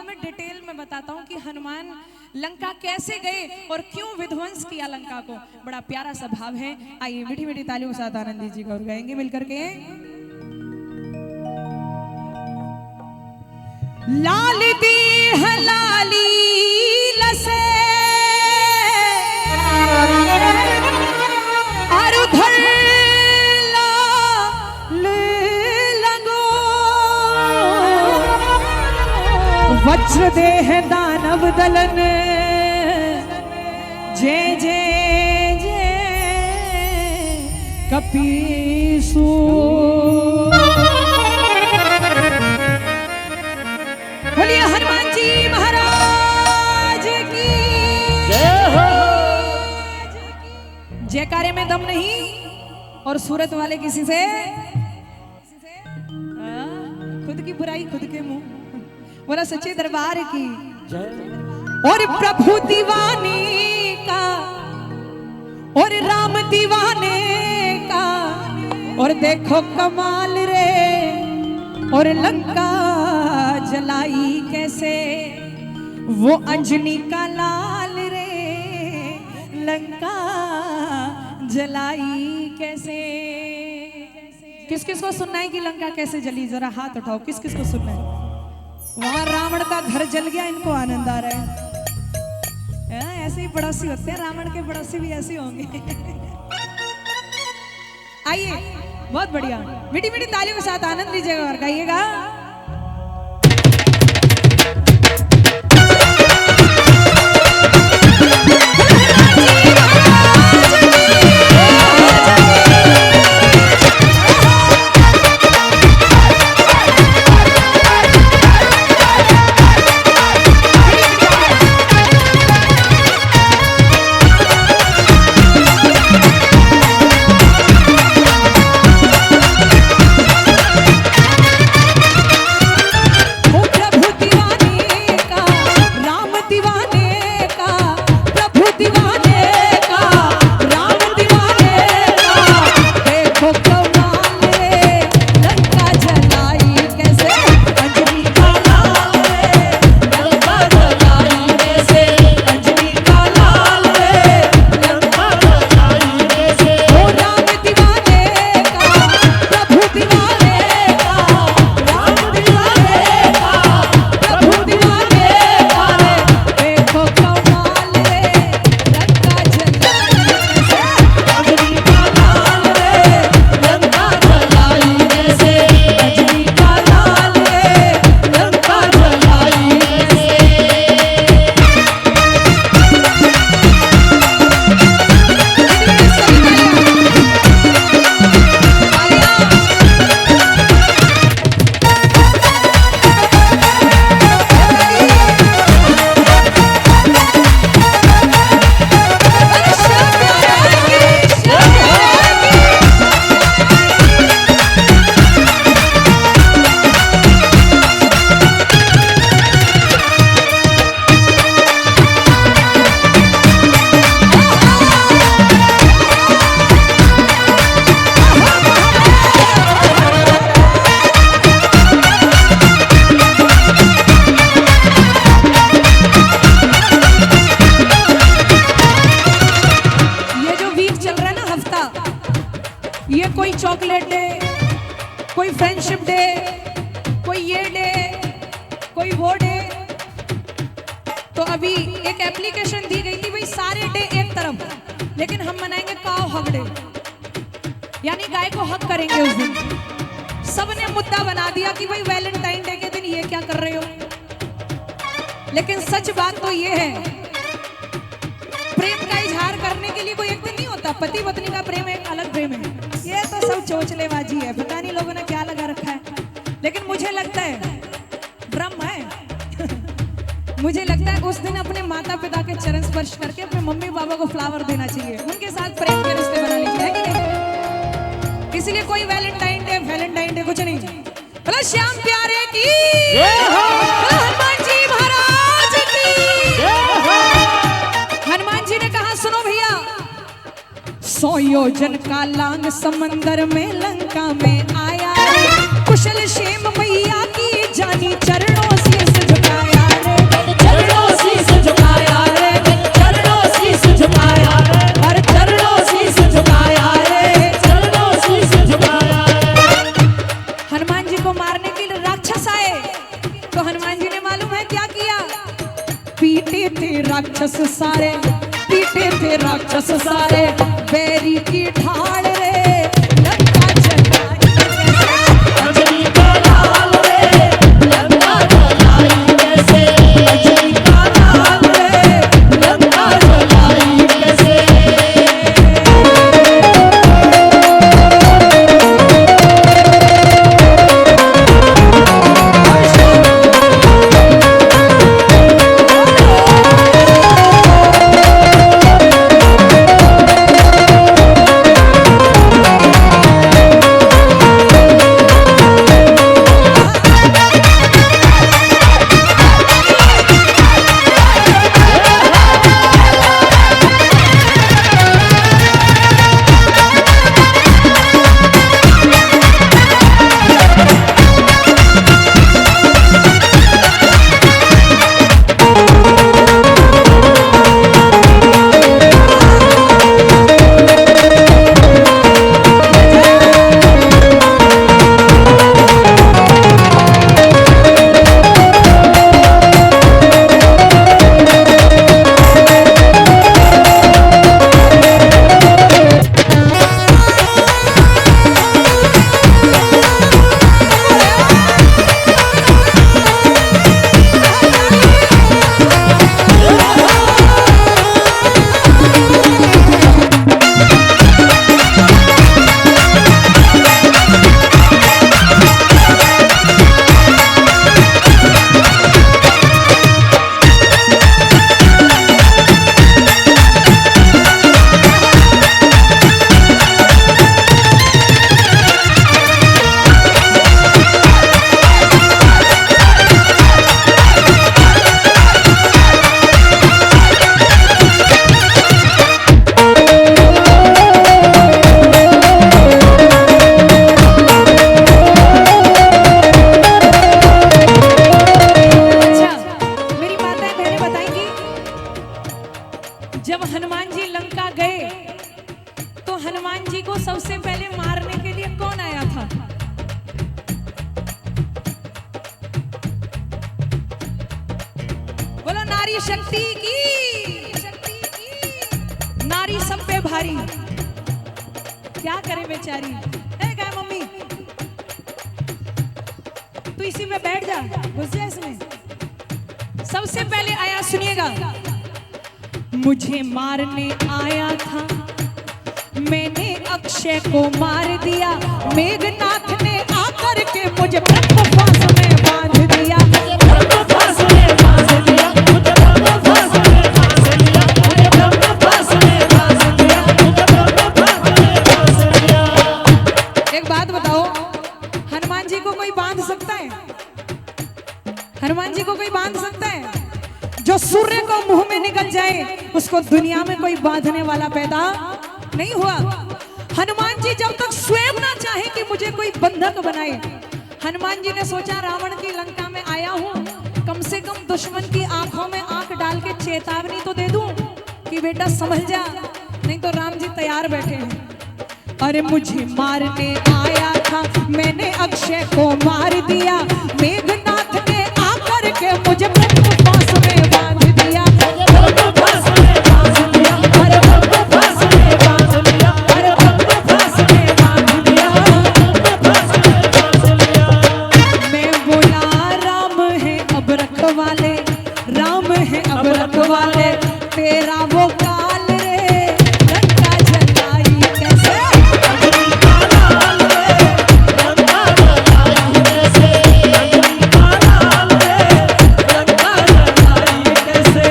मैं डिटेल में बताता हूँ कि हनुमान लंका कैसे गए और क्यों विध्वंस किया लंका को। बड़ा प्यारा सा भाव है। आइए मीठी मीठी तालियों के साथ आनंद जी गौर गाएंगे मिलकर के। लाल दी है लाली लसे और उधर वज्र देह दानव दलन जय जय जय कपीसु। बोलिए हनुमान जी महाराज की जय हो। जयकारे में दम नहीं और सूरत वाले किसी से खुद की बुराई खुद के मुंह। बोला सच्चे दरबार की और प्रभु दीवाने का और राम दीवाने का और देखो कमाल रे और लंका जलाई कैसे वो अंजनी का लाल रे लंका जलाई कैसे। किस किस को सुनना है कि लंका कैसे जली? जरा हाथ उठाओ। किस किस को सुनना है? वहां रावण का घर जल गया, इनको आनंद आ रहा है। ऐसे ही पड़ोसी होते हैं, रावण के पड़ोसी भी ऐसे होंगे। आइए बहुत बढ़िया मीठी मीठी तालियों के साथ आनंद लीजिएगा और गाइएगा। ये कोई चॉकलेट डे, कोई फ्रेंडशिप डे, कोई ये डे, कोई वो डे। तो अभी एक एप्लीकेशन दी गई थी भाई सारे डे एक तरफ, लेकिन हम मनाएंगे काव हक डे, यानी गाय को हक करेंगे उस दिन। सबने मुद्दा बना दिया कि भाई वैलेंटाइन डे के दिन ये क्या कर रहे हो। लेकिन सच बात तो ये है, प्रेम का इजहार करने के लिए कोई एक दिन नहीं होता। पति पत्नी का प्रेम एक अलग प्रेम है, ये तो सब चोचलेबाजी है, पता नहीं लोगों ने क्या लगा रखा है। लेकिन मुझे लगता है ब्रह्म है मुझे लगता है उस दिन अपने माता पिता के चरण स्पर्श करके अपने मम्मी पापा को फ्लावर देना चाहिए, उनके साथ प्रेम के रिश्ते बनाने चाहिए, कि नहीं? इसलिए कोई वैलेंटाइन डे कुछ नहीं। बोलो श्याम प्यारे की हनुमान जी महाराज की। हनुमान जी ने कहा सुनो भैया, 100 योजन का लांग समंदर में लंका में आया, कुशल क्षेम मैया की जानी चरणों से झुकाया। क्या किया? पीटे थे राक्षस सारे, पीटे थे राक्षस सारे, बैरी की ढाल रे लंका जलाई अजनी का लाल रे लंका जलाई कैसे, अजनी का लाल रे लंका जलाई कैसे। जब हनुमान जी लंका गए तो हनुमान जी को सबसे पहले मारने के लिए कौन आया था? बोलो नारी शक्ति की, नारी सब पे भारी। क्या करे बेचारी? है क्या मम्मी? तू इसी में बैठ जा, घुस जा इसमें। सबसे पहले आया, सुनिएगा, मुझे मारने आया था, मैंने अक्षय को मार दिया, मेघनाथ ने आकर के मुझे ब्रह्मपाश में बांध दिया, ब्रह्मपाश में बांध दिया, मुझे ब्रह्मपाश में बांध दिया, मुझे ब्रह्मपाश में बांध दिया, मुझे ब्रह्मपाश में बांध दिया। एक बात बताओ, हनुमान जी को कोई बांध सकता है? हनुमान जी को कोई बांध सकता है? जो सूर्य को मुंह में निकल जाए उसको दुनिया में कोई बांधने वाला पैदा नहीं हुआ। हनुमान जी जब तक स्वयं ना चाहे कि मुझे कोई बंधक बनाए, हनुमान जी ने सोचा रावण की लंका में आया हूं, कम से कम दुश्मन की आंखों में आंख डाल के चेतावनी तो दे दूं कि बेटा समझ जा, नहीं तो राम जी तैयार बैठे हैं। अरे मुझे मारने आया था, मैंने अक्षय को मार दिया, मेघनाथ ने आकर के मुझे ब्रह्मपाश में बांध दिया, ब्रह्मपाश में बांध दिया, अरे ब्रह्मपाश में बांध दिया, अरे ब्रह्मपाश में बांध दिया, ब्रह्मपाश में बांध दिया। मैं बोला राम है अब रखवाले, राम है अब रखवाले, तेरा वो काल रे लंका जलाई कैसे, अजनी का लाल रे लंका जलाई कैसे, अजनी का लाल रे लंका जलाई कैसे।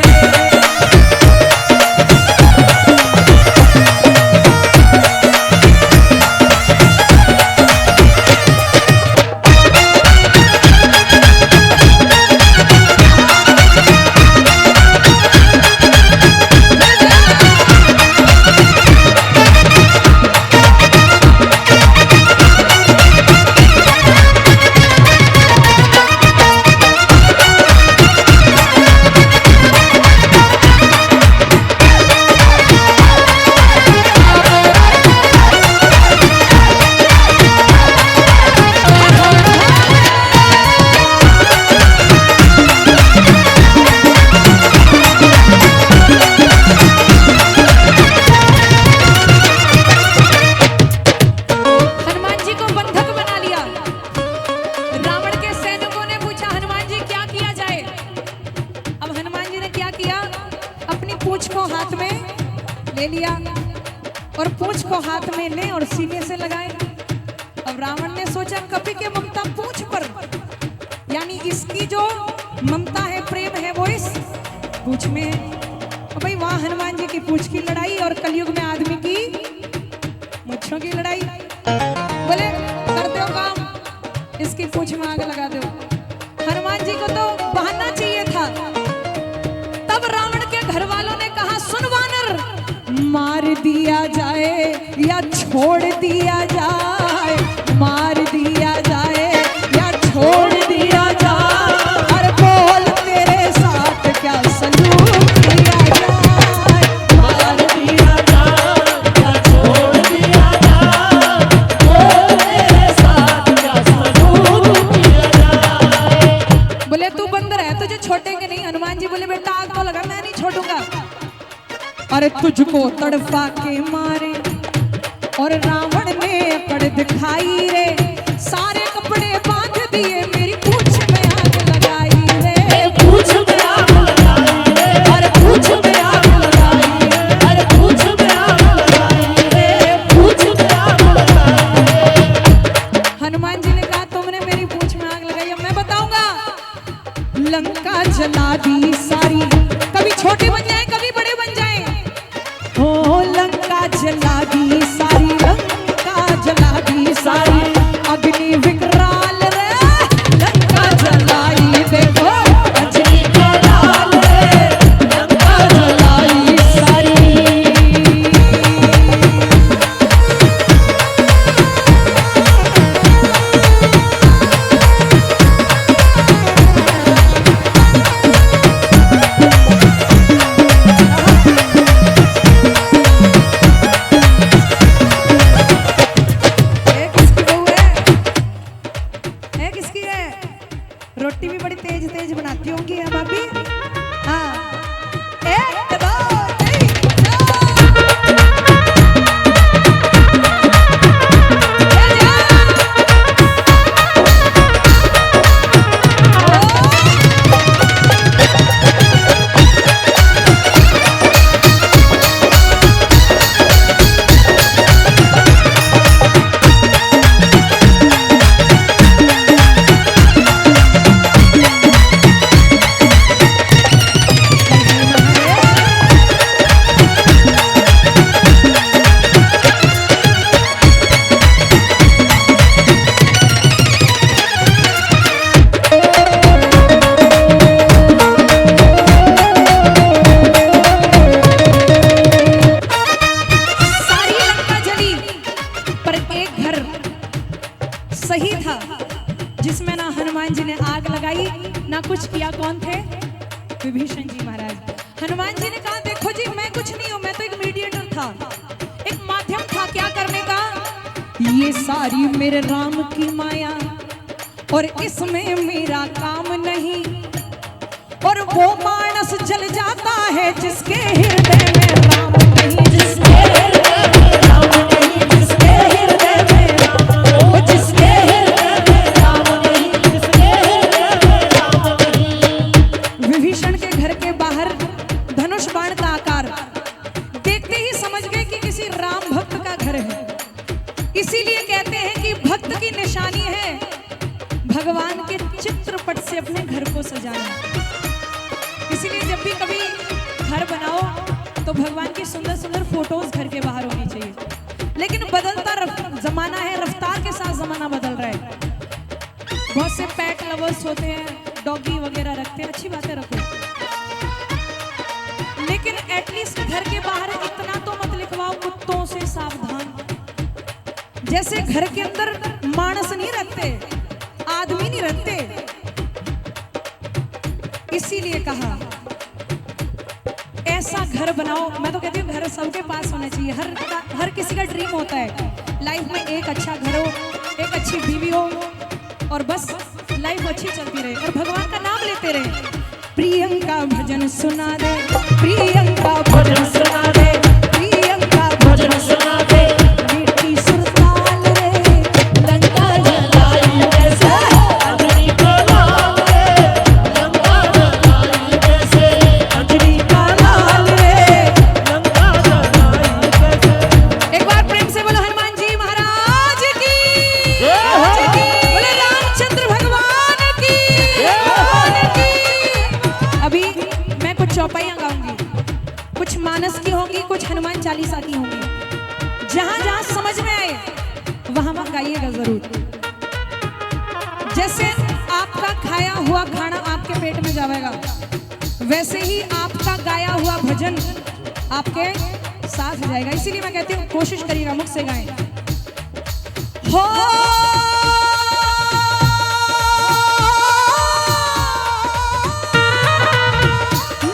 पूंछ को हाथ में ले लिया और पूंछ को हाथ में ले और सीने से लगाए। अब रावण ने सोचा कपि के ममता पूंछ पर, यानी इसकी जो ममता है, प्रेम है, वो इस पूंछ में है। और भाई वहां हनुमान जी की पूंछ की लड़ाई और कलयुग में आदमी की मुच्छों की लड़ाई। बोले कर दो काम, इसकी पूंछ में आग लगा दो। हनुमान जी को तो बहाना चाहिए था। तब रावण के घर वालों ने कहा सुन वानर, मार दिया जाए या छोड़ दिया जाए, मार दिया जाए या छोड़ दिया जाए, अरे बोल तेरे साथ क्या सलूक किया जाए, मार दिया जाए या छोड़ दिया जाए, बोल तेरे साथ क्या सलूक किया जाए। बोले तू बंदर है, तुझे छोड़ेंगे नहीं। हनुमान जी बोले बेटा आग तो लगा, मैं नहीं छोड़ूंगा। अरे तुझको तड़पा के मारे और रावण ने अकड़ दिखाई रे, सारे कपड़े बांध दिए मेरी पूंछ में आग लगाई रे, पूछ में आग लगाई रे, अरे पूंछ में आग लगाई रे। अरे पूछ में आग लगाई रे, पूछ में आग लगाई रे। हनुमान जी ने कहा तुमने मेरी पूंछ में आग लगाई, अब मैं बताऊंगा। लंका जला दी सारी, कभी छोटे बन जाए कभी बड़े बन जाए। हो लंका जला दी सारी, लंका जला दी सारी, अग्नि विकराल रे, लंका जलाई देखो अग्नि विकराल रे, लंका जलाई सारी। रोटी भी बड़ी तेज तेज बनाती होंगी है भाभी। हाँ, एक दो तीन सही था जिसमें ना हनुमान जी ने आग लगाई ना कुछ किया। कौन थे? विभीषण जी महाराज। हनुमान जी ने कहा देखो जी मैं कुछ नहीं हूं, मैं तो एक मीडिएटर था, एक माध्यम था क्या करने का। ये सारी मेरे राम की माया और इसमें मेरा काम नहीं, और वो मानस जल जाता है जिसके हृदय में राम नहीं, जिसके हृदय में राम नहीं, जिसके हृदय में राम, जिसके हृदय में राम नहीं, जिसके हृदय में राम नहीं। विभीषण के घर के बाहर धनुष बाण का आकार देखते ही समझ गए कि किसी राम भक्त का घर है। इसीलिए कहते हैं कि भक्त की निशानी है भगवान के चित्रपट से अपने घर को सजाना। इसीलिए जब भी कभी घर बनाओ तो भगवान की सुंदर सुंदर फोटोज घर के बाहर होनी चाहिए। लेकिन बदलता जमाना है, रफ्तार के साथ जमाना बदल रहा है। बहुत से पेट लवर्स होते हैं, डॉगी वगैरह रखते हैं, अच्छी बात है रखो, लेकिन एटलीस्ट घर के बाहर इतना तो मत लिखवाओ कुत्तों से सावधान। जैसे घर के अंदर मानस नहीं रखते, आदमी नहीं रखते। इसीलिए कहा ऐसा घर बनाओ। मैं तो कहती हूँ घर सबके पास होना चाहिए। हर किसी का ड्रीम होता है लाइफ में एक अच्छा घर हो, एक अच्छी बीवी हो, और बस लाइफ अच्छी चलती रहे और भगवान का नाम लेते रहे। प्रियंका भजन सुना दे, प्रियंका भजन सुना दे, प्रियंका भजन सुना दे, बेटी सुरताल रे, लंका जलाई कैसे, अग्नि को लाल रे, लंका जलाई कैसे, अग्नि का लाल रे, चौपाइयां गाऊंगी, कुछ मानस की होंगी, कुछ हनुमान चालीसा की होंगी। जहां जहां समझ में आए वहां वहां गाइएगा जरूर। जैसे आपका खाया हुआ खाना आपके पेट में जाएगा, वैसे ही आपका गाया हुआ भजन आपके साथ जाएगा। इसीलिए मैं कहती हूँ कोशिश करिएगा मुख से गाएं। हो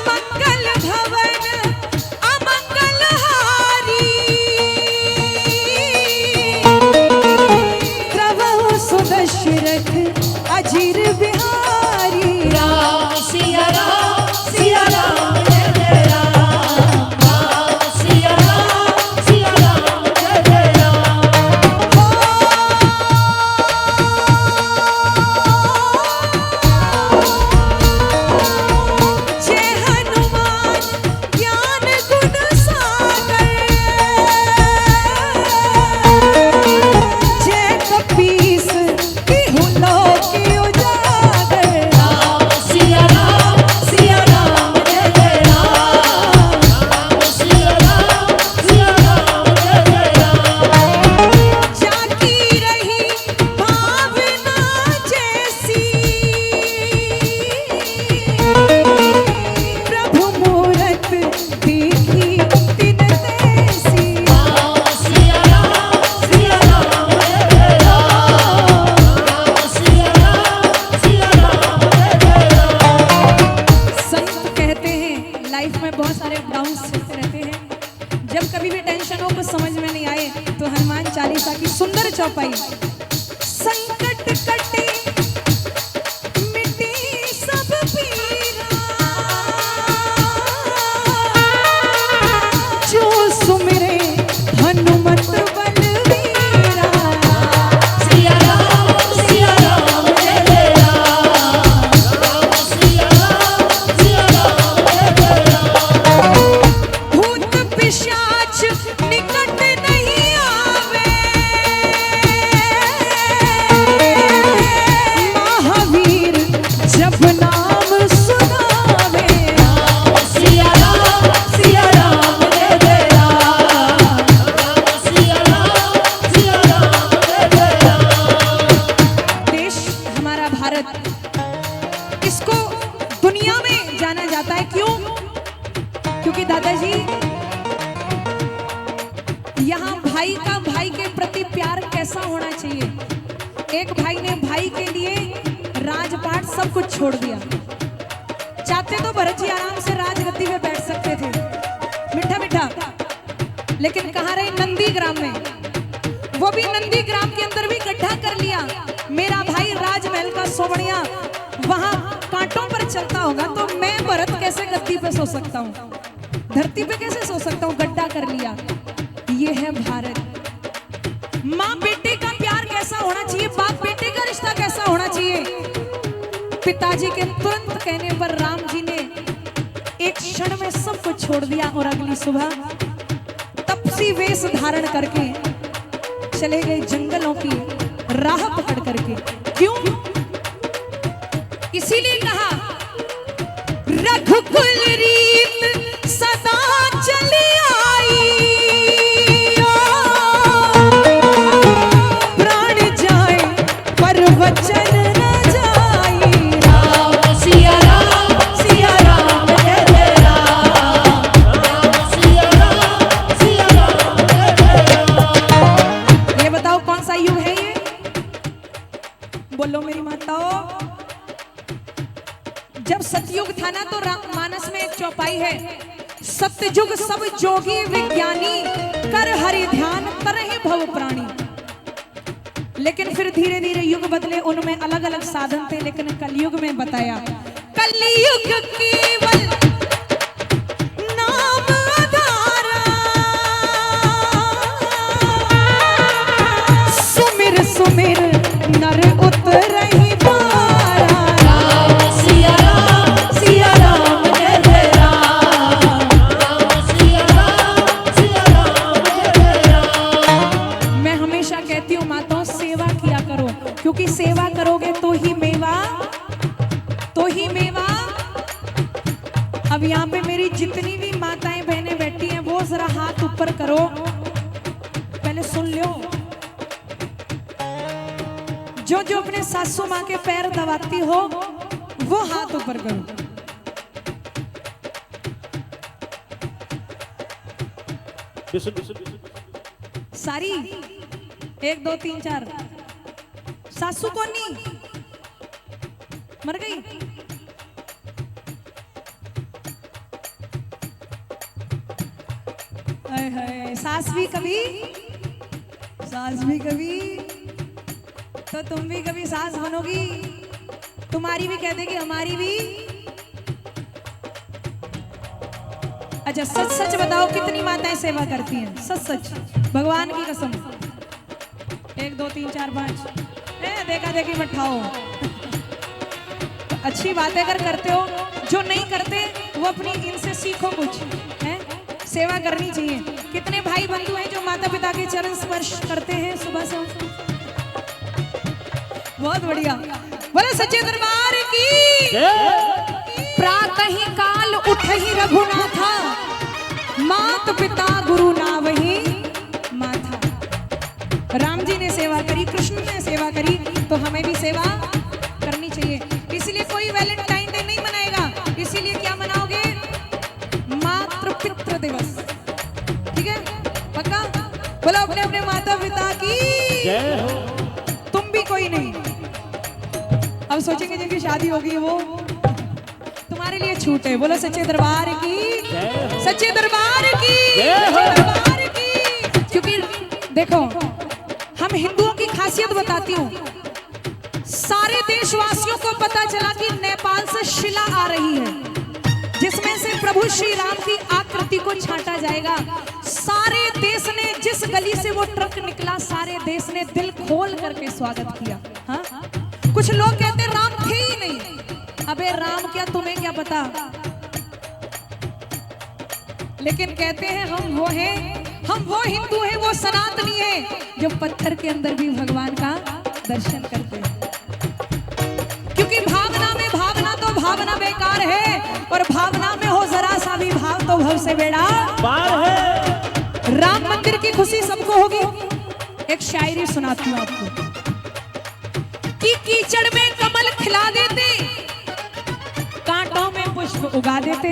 मंगल भवन अमंगल हारी, प्रभु सुदशरथ अजीर बिहारी। राम सिया राम सिया राम जय जय राम, राम सिया राम जय जय राम। जय हनुमान ज्ञान गुण सागर, जय कपीस तिहु लोक उजागर। राम सिया राम जय जय राम, राम सिया राम जय जय राम। जाकी रही भावना जैसी, प्रभु मूरत देखी तिन तैसी। राम सिया राम जय जय राम, राम सिया राम जय जय राम। संत कहते हैं लाइफ में बहुत सारे डाउन्स चलते रहते हैं, जब कभी भी टेंशन हो कुछ समझ में नहीं आए तो हनुमान चालीसा की सुंदर चौपाई। संकट कटे मिटे सब पीरा, जो सुमिरे हनुमत बलवीरा। सिया राम जय जय राम, राम सिया राम जय जय राम। भूत पिशाच निकट नहीं आवे, महावीर जब नाम सुनावे। राम सिया राम जय जय राम, राम सिया राम जय जय राम। देश हमारा भारत, इसको दुनिया में जाना जाता है। क्यों? क्योंकि दादाजी यहाँ भाई का भाई के प्रति प्यार कैसा होना चाहिए। एक भाई ने भाई के लिए राजपाट सब कुछ छोड़ दिया। चाहते तो भरत जी आराम से राजगद्दी पे बैठ सकते थे, मीठा मीठा, लेकिन कहाँ रहे नंदी ग्राम में। वो भी नंदी ग्राम के अंदर भी गड्ढा कर लिया। मेरा भाई राजमहल का सोवणिया वहां कांटों पर चलता होगा तो मैं भरत कैसे गद्दी पे सो सकता हूँ, धरती पे कैसे सो सकता हूँ। गड्ढा कर लिया। ये है भारत। माँ बेटे का प्यार कैसा होना चाहिए, बाप बेटे का रिश्ता कैसा होना चाहिए। पिताजी के तुरंत कहने पर राम जी ने एक क्षण में सब कुछ छोड़ दिया और अगली सुबह तपसी वेश धारण करके चले गए जंगलों की राह पकड़ करके। क्यों? इसीलिए कहा रघुकुल रीत सदा चली आई, प्राण जाए पर वचन न जाई। राम सिया राम जय जय राम, राम सिया राम जय जय राम। ये बताओ कौन सा युग है ये? बोलो मेरी माताओं। जब सतयुग था ना तो मानस में एक चौपाई है, सत्ययुग सब जोगी विज्ञानी, कर हरि ध्यान तरहि भव प्राणी। लेकिन फिर धीरे धीरे युग बदले, उनमें अलग अलग साधन थे, लेकिन कलयुग में बताया कलयुग केवल नाम आधारा, सुमिर सुमिर नर उतरहि पारा। राम सिया राम जय जय राम, राम सिया राम जय जय राम। मैं हमेशा कहती हूँ माताओं, सेवा किया करो, क्योंकि सेवा करोगे तो ही मेवा अब यहाँ पे मेरी जितनी भी माताएं बहनें बैठी हैं वो जरा हाथ ऊपर करो, पहले सुन लो। जो जो अपने सासू माँ के पैर दबाती हो वो हाथ ऊपर करो। सारी 1 2 3 4 सासू कौन नहीं मर गई? हाय हाय, सास भी कभी तो तुम भी कभी सास बनोगी, तुम्हारी भी कह देगी हमारी भी। अच्छा सच सच बताओ कितनी माताएं सेवा करती हैं? सच सच भगवान की कसम। 1 2 3 4 5 देखा देखी मत खाओ। तो अच्छी बातें अगर करते हो, जो नहीं करते वो अपनी इनसे सीखो कुछ है, सेवा करनी चाहिए। कितने भाई बंधु हैं जो माता पिता के चरण स्पर्श करते हैं सुबह से? बहुत बढ़िया। बोले सच्चे दरबार की। प्रातः ही काल उठहि रघुनाथा, मात पिता गुरु ना वही माथा। राम जी ने सेवा करी, कृष्ण ने सेवा करी, तो हमें भी सेवा करनी चाहिए। इसलिए कोई वैलेंटाइन डे नहीं मनाएगा, इसीलिए क्या मनाओगे? मातृ पितृ दिवस। ठीक है, पक्का? बोलो अपने अपने माता पिता की जय हो। तुम भी कोई नहीं। अब सोचेंगे जिनकी शादी होगी वो तुम्हारे लिए छूट है। बोलो सच्चे दरबार की, सच्चे दरबार की, सच्चे दरबार की। क्योंकि देखो हम हिंदुओं की खासियत बताती हूँ। सारे देशवासियों को पता चला कि नेपाल से शिला आ रही है जिसमें से प्रभु श्री राम की आकृति को छांटा जाएगा। सारे देश ने, जिस गली से वो ट्रक निकला, सारे देश ने दिल खोल करके स्वागत किया। हाँ, कुछ लोग कहते राम थे ही नहीं। अबे राम क्या, तुम्हें क्या पता? लेकिन कहते हैं हम वो हैं, हम वो हिंदू हैं, वो सनातनी हैं जो पत्थर के अंदर भी भगवान का दर्शन करते हैं। क्योंकि भावना में, भावना तो भावना बेकार है, और भावना में हो जरा सा भी भाव तो भव से बेड़ा पार है। राम मंदिर की खुशी सबको होगी। एक शायरी सुनाती हूँ आपको कि कीचड़ में कमल खिला देते, कांटों में पुष्प उगा देते।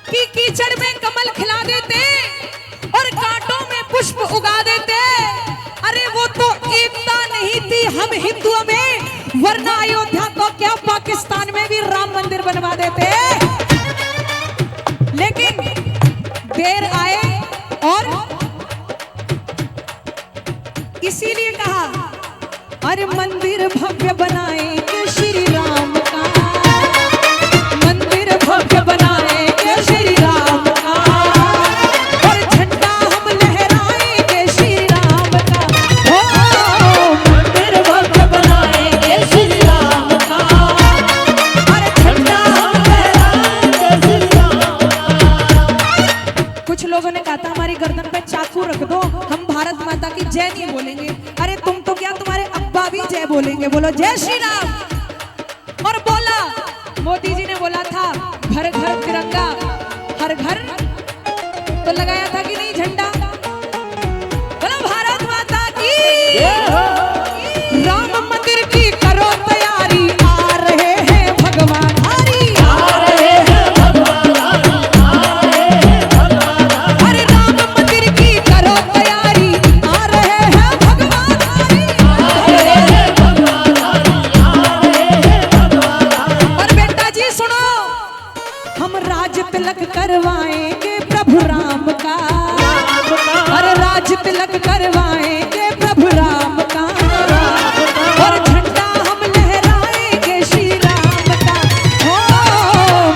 कि कीचड़ में कमल खिला देते और कांटों में पुष्प उगा देते। अरे वो तो एकता नहीं थी हम हिंदुओं में, वरना अयोध्या को क्या पाकिस्तान में भी राम मंदिर बनवा देते। लेकिन देर आए और इसीलिए कहा अरे मंदिर भव्य बनाएंगे श्री राम का, मंदिर भव्य बनाएंगे श्री राम का, और झंडा हम लहराएंगे श्री राम का। हो मंदिर भव्य बनाएंगे श्री राम का, और झंडा हम लहराएंगे श्री राम का। कुछ लोगों ने कहा था हमारी गर्दन पे चाकू रख दो, हम भारत माता की जय नहीं बोलेंगे। अरे तुम तो क्या, तुम्हारे अब्बा भी जय बोलेंगे। बोलो जय श्री राम। और बोला, मोदी जी ने बोला था घर घर तिरंगा, हर घर, तो लगाया था कि नहीं झंडा? बोलो भारत माता की। राम मंदिर की करो तैयारी, आ रहे हैं भगवान हरि, आ रहे हैं भगवान हरि, आ रहे हैं भगवान हरि। अरे राम मंदिर की करो तैयारी, आ रहे हैं भगवान हरि, आ रहे हैं भगवान हरि, आ रहे हैं भगवान हरि। और बेटा जी सुनो, हम राज तिलक करवाएंगे प्रभु राम का, अरे राज तिलक करवाएंगे प्रभु राम का, और झंडा हम लहराएंगे श्री राम का। हो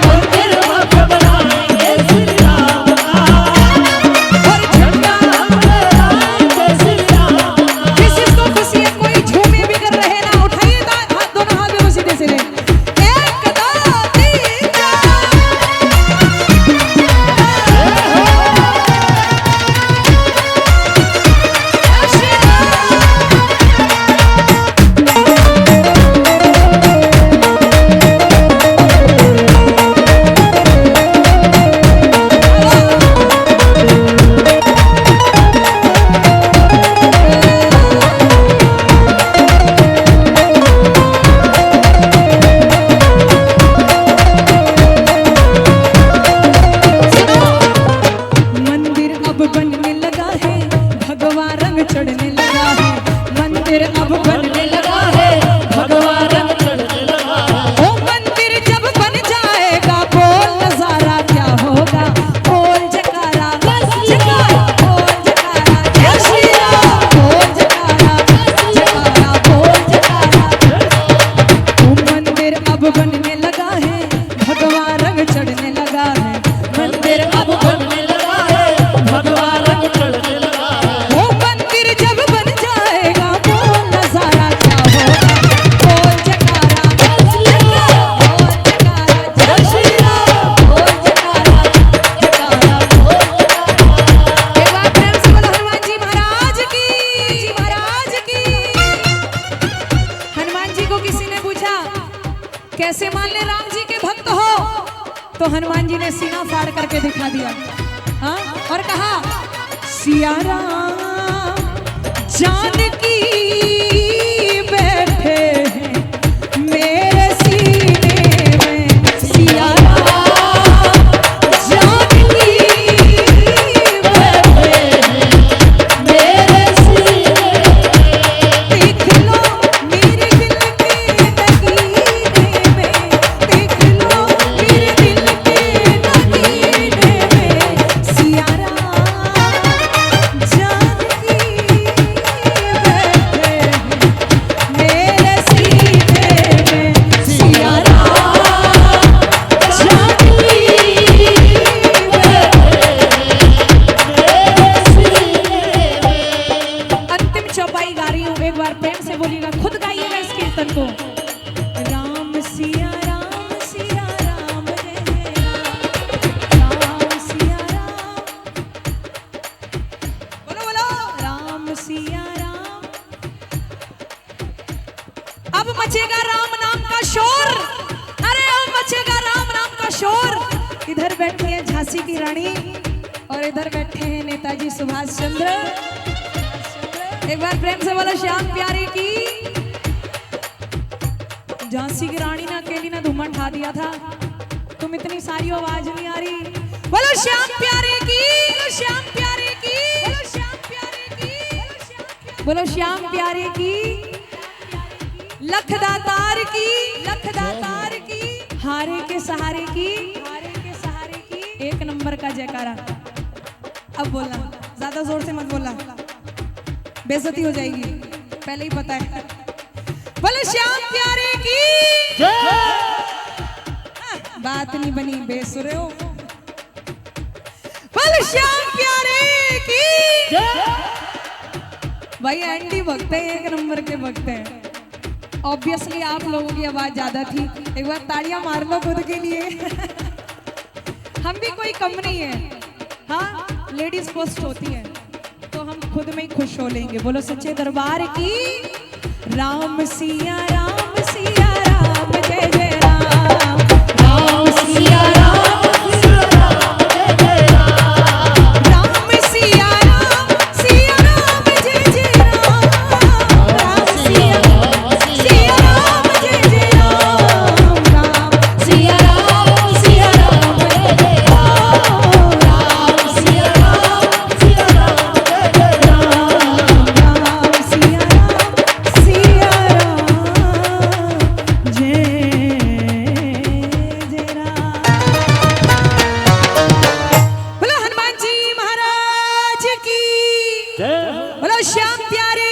मंदिर भव्य बनाएंगे श्री राम का, और झंडा हम लहराएंगे श्री राम का। किसी को खुशी है, कोई झूमे भी कर रहे ना, उठाइए हाथ, दोनों हाथ में सीधे सीधे। 1 2 3 4 श्री हनुमान जी ने सीना फाड़ करके दिखा दिया। हाँ, और कहा सिया राम जानकी बैठे हैं मेरे सीने में, सिया राम जानकी बैठे हैं मेरे सीने में। देख लो मेरे दिल के नगीने में, देख लो मेरे दिल के नगीने में, सिया राम जानकी बैठे हैं मेरे सीने में, सिया राम जानकी अंतिम चौपाई गा रही हूँ, एक बार प्रेम से बोलिएगा, खुद गाइएगा इस कीर्तन को। राम सिया राम जय जय राम, राम सिया राम, बोलो बोलो राम सिया राम। अब मचेगा राम नाम का शोर, अरे अब मचेगा राम नाम का शोर। इधर बैठी है झांसी की रानी और इधर बैठे हैं नेताजी सुभाष चंद्र। एक बार प्रेम से बोलो श्याम प्यारे की। झांसी की रानी ने अकेली ने धुआं उठा दिया था, तुम इतनी सारी आवाज नहीं आ रही। बोलो श्याम प्यारे की, बोलो श्याम प्यारे की, बोलो श्याम प्यारे की, बोलो श्याम प्यारे की, लखदातार की, लखदातार की, हारे के सहारे की, हारे के सहारे की। एक नंबर का जयकारा। अब बोलना, ज्यादा जोर से मत बोलना, बेइज्जती हो जाएगी, पहले ही पता है। बोलो श्याम प्यारे की बात नहीं बनी, बेसुरे हो। बोलो श्याम प्यारे की। भाई एंडी भक्त है, एक नंबर के भक्त हैं। ऑब्वियसली आप लोगों की आवाज ज्यादा थी, एक बार तालियां मार लो खुद के लिए। हम भी कोई कम नहीं है। हाँ, लेडीज फर्स्ट होती है तो हम खुद में ही खुश हो लेंगे। बोलो सच्चे दरबार की। राम सिया राम जय जय राम, राम सिया राम जय जय राम, राम सिया राम जय जय राम, राम सिया राम जय जय राम, राम सिया राम जय जय राम, राम सिया राम जय जय बोलो हनुमान जी महाराज की, बोलो श्याम प्यारे